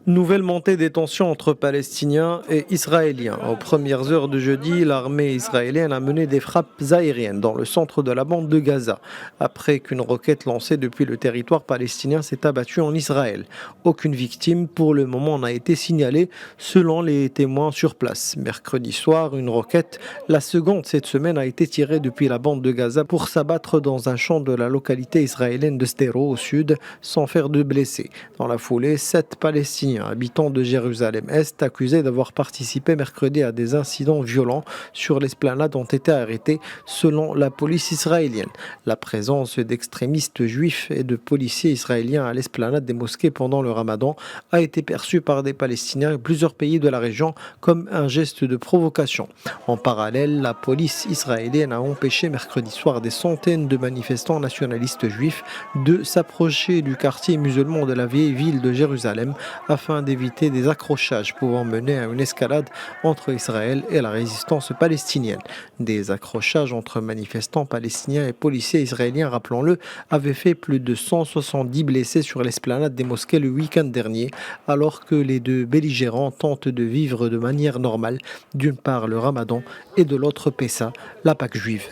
Nouvelle montée des tensions entre Palestiniens et Israéliens. Aux premières heures de jeudi, l'armée israélienne a mené des frappes aériennes dans le centre de la bande de Gaza, après qu'une roquette lancée depuis le territoire palestinien s'est abattue en Israël. Aucune victime pour le moment n'a été signalée selon les témoins sur place. Mercredi soir, une roquette, la seconde cette semaine, a été tirée depuis la bande de Gaza pour s'abattre dans un champ de la localité israélienne de Sderot au sud, sans faire de blessés. Dans la foulée, 7 Palestiniens habitants de Jérusalem-Est accusés d'avoir participé mercredi à des incidents violents sur l'esplanade ont été arrêtés selon la police israélienne. La présence d'extrémistes juifs et de policiers israéliens à l'esplanade des mosquées pendant le Ramadan a été perçue par des Palestiniens et plusieurs pays de la région comme un geste de provocation. En parallèle, la police israélienne a empêché mercredi soir des centaines de manifestants nationalistes juifs de s'approcher du quartier musulman de la vieille ville de Jérusalem afin d'éviter des accrochages pouvant mener à une escalade entre Israël et la résistance palestinienne. Des accrochages entre manifestants palestiniens et policiers israéliens, rappelons-le, avaient fait plus de 170 blessés sur l'esplanade des mosquées le week-end dernier, alors que les deux belligérants tentent de vivre de manière normale, d'une part le Ramadan et de l'autre Pessa, la Pâque juive.